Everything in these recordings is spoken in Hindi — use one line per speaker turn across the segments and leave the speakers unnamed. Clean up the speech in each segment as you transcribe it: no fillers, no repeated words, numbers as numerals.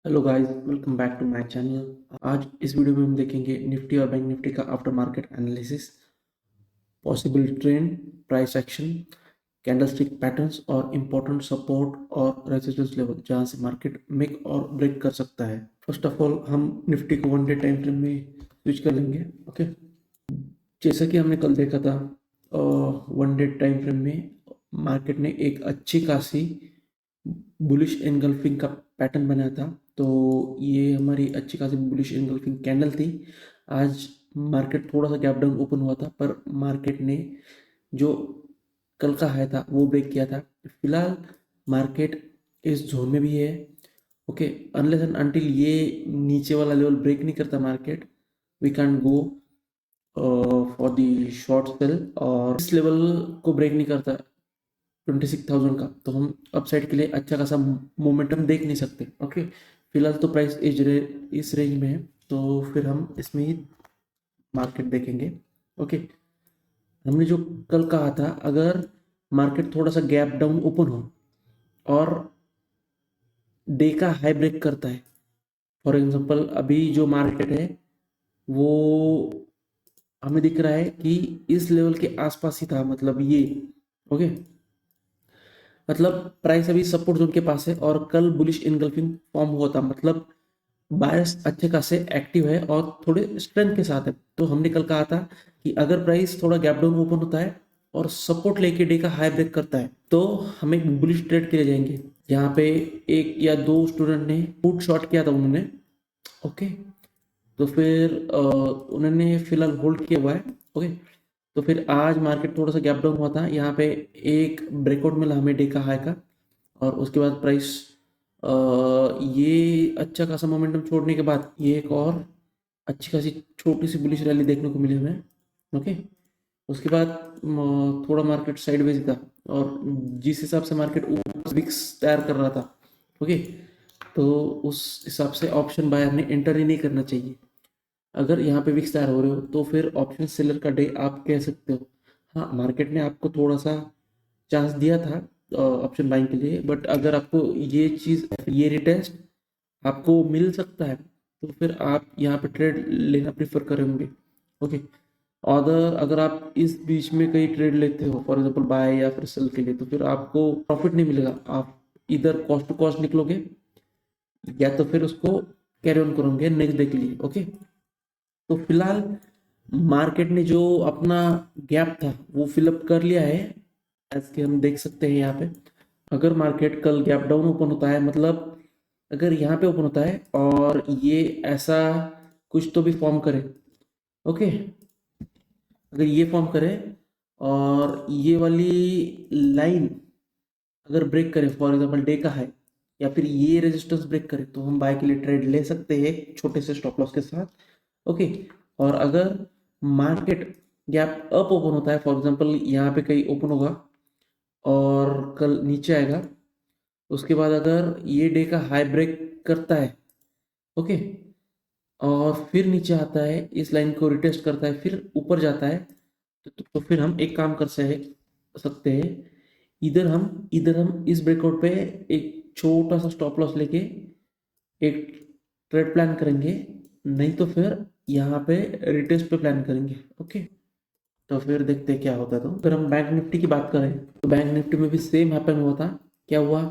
Hello guys, welcome back to my channel. आज इस वीडियो में हम देखेंगे निफ्टी और बैंक निफ्टी का after market analysis, possible trend, price action, candlestick patterns और इम्पोर्टेंट सपोर्ट और रेजिस्टेंस लेवल जहां से मार्केट मेक और ब्रेक कर सकता है। फर्स्ट ऑफ ऑल हम निफ्टी को वन डे टाइम फ्रेम में स्विच कर लेंगे। ओके, जैसा कि हमने कल देखा था, वन डे टाइम फ्रेम में मार्केट ने एक अच्छी खासी बुलिश एनगल्फिंग का पैटर्न बनाया था। तो ये हमारी अच्छी खासी बुलिश एनगल्फिंग कैंडल थी। आज मार्केट थोड़ा सा गैप डाउन ओपन हुआ था, पर मार्केट ने जो कल का हाई था वो ब्रेक किया था। फिलहाल मार्केट इस जोन में भी है। ओके, अनलेस एंड अनटिल ये नीचे वाला लेवल ब्रेक नहीं करता market, we can go for the short sell. और इस लेवल को ब्रेक नहीं करता 26,000 का, तो हम अपसाइड के लिए अच्छा खासा मोमेंटम देख नहीं सकते। ओके, फिलहाल तो प्राइस इस रेंज में है, तो फिर हम इसमें ही मार्केट देखेंगे। ओके, हमने जो कल कहा था, अगर मार्केट थोड़ा सा गैप डाउन ओपन हो और डे का हाई ब्रेक करता है, फॉर एग्जांपल अभी जो मार्केट है वो हमें दिख रहा है कि इस लेवल के आसपास ही था, मतलब ये। ओके, मतलब प्राइस अभी सपोर्ट जोन के पास है और कल बुलिश इनगल्फिंग फॉर्म हुआ था, मतलब बायर्स अच्छे खासे एक्टिव है और थोड़े स्ट्रेंथ के साथ है। तो हमने कल कहा था कि अगर प्राइस थोड़ा गैप डाउन ओपन होता है और सपोर्ट लेके डे का हाई ब्रेक करता है, तो हम एक बुलिश ट्रेड के लिए जाएंगे। यहाँ पे एक या दो स्टूडेंट ने पुट शॉर्ट किया था उन्होंने। ओके, तो फिर उन्होंने फिलहाल होल्ड किया हुआ है। ओके, तो फिर आज मार्केट थोड़ा सा गैप डाउन हुआ था, यहाँ पे एक ब्रेकआउट मिला हमें डे का हाई का, और उसके बाद प्राइस ये अच्छा खासा मोमेंटम छोड़ने के बाद ये एक और अच्छी खासी छोटी सी बुलिश रैली देखने को मिली हमें। ओके, उसके बाद थोड़ा मार्केट साइडवेज था, और जिस हिसाब से मार्केट ऊपर विक्स तैयार कर रहा था, ओके, तो उस हिसाब से ऑप्शन बायर ने एंटर ही नहीं करना चाहिए। अगर यहाँ पे विक्स तैयार हो रहे हो तो फिर ऑप्शन सेलर का डे आप कह सकते हो। हाँ, मार्केट ने आपको थोड़ा सा चांस दिया था ऑप्शन बाइंग के लिए, बट अगर आपको ये चीज़, ये रिटेस्ट आपको मिल सकता है, तो फिर आप यहाँ पे ट्रेड लेना प्रीफर करेंगे। ओके, अगर आप इस बीच में कहीं ट्रेड लेते हो, फॉर एग्जांपल बाय या फिर सेल के लिए, तो फिर आपको प्रॉफिट नहीं मिलेगा। आप इधर कॉस्ट टू कॉस्ट निकलोगे या तो फिर उसको कैरी ऑन करोगे नेक्स्ट डे के लिए। ओके, तो फिलहाल मार्केट ने जो अपना गैप था वो फिलअप कर लिया है, ऐसे कि हम देख सकते हैं यहाँ पे। अगर मार्केट कल गैप डाउन ओपन होता है, मतलब अगर यहाँ पे ओपन होता है और ये ऐसा कुछ तो भी फॉर्म करे, ओके, अगर ये फॉर्म करे और ये वाली लाइन अगर ब्रेक करे, फॉर एग्जांपल डे का है, या फिर ये रेजिस्टेंस ब्रेक करे, तो हम बाय के लिए ट्रेड ले सकते हैं एक छोटे से स्टॉप लॉस के साथ। ओके, और अगर मार्केट गैप अप ओपन होता है, फॉर एग्जांपल यहाँ पे कहीं ओपन होगा और कल नीचे आएगा, उसके बाद अगर ये डे का हाई ब्रेक करता है, ओके, और फिर नीचे आता है, इस लाइन को रिटेस्ट करता है, फिर ऊपर जाता है, तो फिर हम एक काम कर सकते हैं। इधर हम इस ब्रेकआउट पे एक छोटा सा स्टॉप लॉस लेके एक ट्रेड प्लान करेंगे, नहीं तो फिर यहाँ पे रिटेस्ट पे प्लान करेंगे। ओके, तो फिर देखते हैं क्या होता है। तो फिर हम बैंक निफ्टी की बात करें, तो बैंक निफ्टी में भी सेम हैपन हुआ था। क्या हुआ,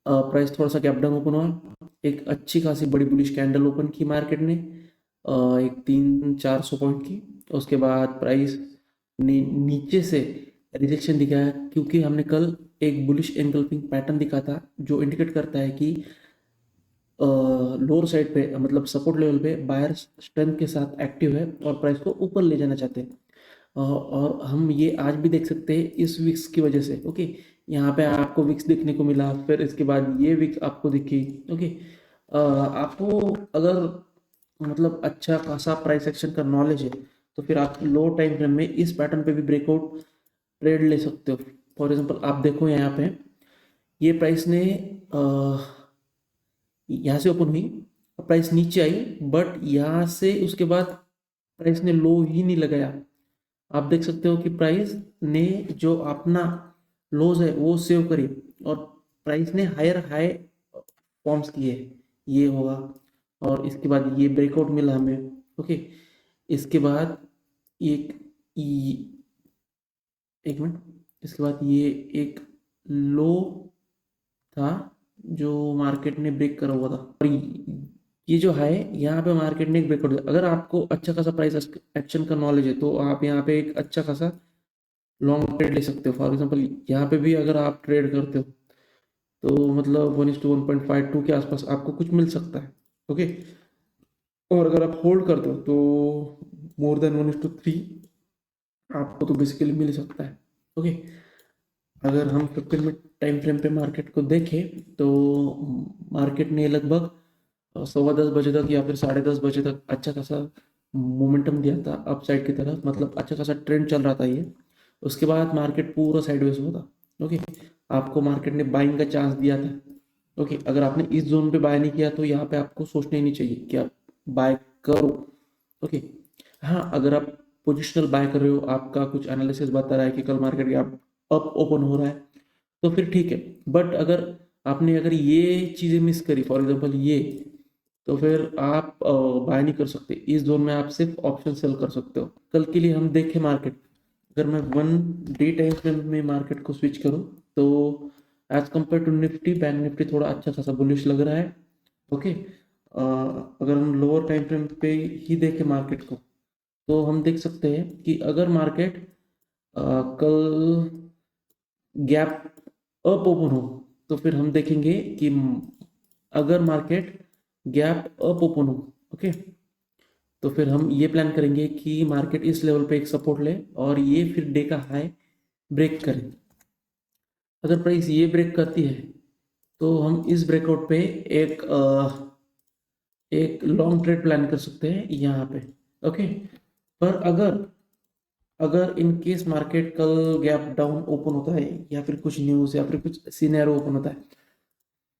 प्राइस थोड़ा सा गैप डाउन ओपन हुआ, एक अच्छी खासी बड़ी बुलिश कैंडल ओपन की मार्केट ने, एक 300-400 पॉइंट की। उसके बाद प्राइस ने नीचे से रिजेक्शन दिखाया, क्योंकि हमने कल एक बुलिश एंगल्फिंग पैटर्न दिखा था जो इंडिकेट करता है कि लोअर साइड पे, मतलब सपोर्ट लेवल पे बायर स्ट्रेंथ के साथ एक्टिव है और प्राइस को ऊपर ले जाना चाहते हैं। और हम ये आज भी देख सकते हैं इस विक्स की वजह से। ओके, यहाँ पे आपको विक्स देखने को मिला, फिर इसके बाद ये विक्स आपको दिखी। ओके, आपको अगर मतलब अच्छा खासा प्राइस एक्शन का नॉलेज है, तो फिर आप लो टाइम फ्रेम में इस पैटर्न पे भी ब्रेकआउट ट्रेड ले सकते हो। फॉर एग्जांपल आप देखो यहाँ पे, ये प्राइस ने यहाँ से ओपन हुई, प्राइस नीचे आई, बट यहाँ से उसके बाद प्राइस ने लो ही नहीं लगाया। आप देख सकते हो कि प्राइस ने जो अपना लोज है वो सेव करी, और प्राइस ने हायर हाई फॉर्म्स किए ये होगा, और इसके बाद ये ब्रेकआउट मिला हमें। ओके, इसके बाद एक एक मिनट, इसके बाद ये एक लो था जो मार्केट ने ब्रेक करा हुआ था, और ये जो है यहाँ पे मार्केट ने एक ब्रेकआउट दिया। अगर आपको अच्छा खासा प्राइस एक्शन का नॉलेज है तो आप यहाँ पे एक अच्छा खासा लॉन्ग ट्रेड ले सकते हो। फॉर एग्जांपल यहाँ पे भी अगर आप ट्रेड करते हो तो मतलब 1:1.52 के आसपास आपको कुछ मिल सकता है। ओके, और अगर आप होल्ड करते हो तो मोर देन 1:3 आपको तो बेसिकली मिल सकता है। ओके, अगर हम 15 मिनट टाइम फ्रेम पे मार्केट को देखें तो मार्केट ने लगभग 10:15 बजे तक या फिर 10:30 बजे तक अच्छा खासा मोमेंटम दिया था अपसाइड की तरफ, मतलब अच्छा खासा ट्रेंड चल रहा था ये। उसके बाद मार्केट पूरा साइडवेज हुआ था। ओके, आपको मार्केट ने बाइंग का चांस दिया था। ओके, अगर आपने इस जोन पे बाय नहीं किया तो यहाँ पे आपको सोचना ही नहीं चाहिए कि आप बाय करो। ओके, हाँ, अगर आप पोजिशनल बाय कर रहे हो, आपका कुछ एनालिसिस बता रहा है कि कल मार्केट अप ओपन हो रहा है, तो फिर ठीक है। बट अगर ये चीज़ें मिस करी, फॉर एग्जांपल ये, तो फिर आप बाय नहीं कर सकते। इस जोन में आप सिर्फ ऑप्शन सेल कर सकते हो। कल के लिए हम देखें मार्केट, अगर मैं 1 डे टाइम फ्रेम में मार्केट को स्विच करूं तो as compare to Nifty, bank Nifty थोड़ा अच्छा खासा बुलिश लग रहा है। ओके, अगर हम लोअर टाइम फ्रेम पे ही देखें मार्केट को तो हम देख सकते हैं कि अगर मार्केट कल गैप अप ओपन हो तो फिर हम देखेंगे कि अगर मार्केट गैप अप ओपन हो, ओके, तो फिर हम ये प्लान करेंगे कि मार्केट इस लेवल पे एक सपोर्ट ले और ये फिर डे का हाई ब्रेक करे। अगर प्राइस ये ब्रेक करती है तो हम इस ब्रेकआउट पे एक एक लॉन्ग ट्रेड प्लान कर सकते हैं यहाँ पे। ओके, पर अगर अगर इन केस मार्केट कल गैप डाउन ओपन होता है या फिर कुछ न्यूज़ या फिर कुछ सीनेरियो ओपन होता है,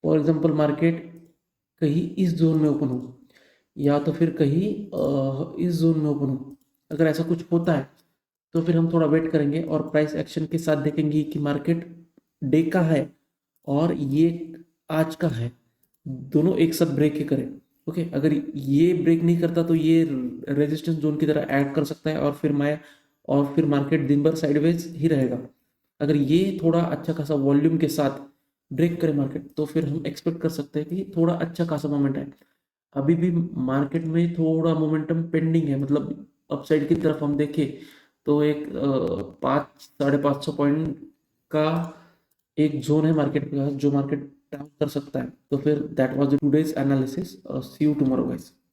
फॉर एग्जांपल मार्केट कहीं इस जोन में ओपन हो या तो फिर कहीं इस जोन में ओपन हो, अगर ऐसा कुछ होता है तो फिर हम थोड़ा वेट करेंगे और प्राइस एक्शन के साथ देखेंगे कि मार्केट डे का है और ये आज का है, दोनों एक साथ ब्रेक ही करें। ओके, अगर ये ब्रेक नहीं करता तो ये रेजिस्टेंस जोन की तरह ऐड कर सकता है और फिर मार्केट दिन भर साइडवेज ही रहेगा। अगर ये थोड़ा अच्छा खासा वॉल्यूम के साथ ब्रेक करे मार्केट तो फिर हम एक्सपेक्ट कर सकते हैं कि थोड़ा अच्छा खासा मोमेंट है। अभी भी मार्केट में थोड़ा मोमेंटम पेंडिंग है, मतलब अपसाइड की तरफ हम देखें तो एक 500-550 पॉइंट का एक जोन है मार्केट का जो मार्केट डाउन कर सकता है। तो फिर that was today's analysis. See you tomorrow guys.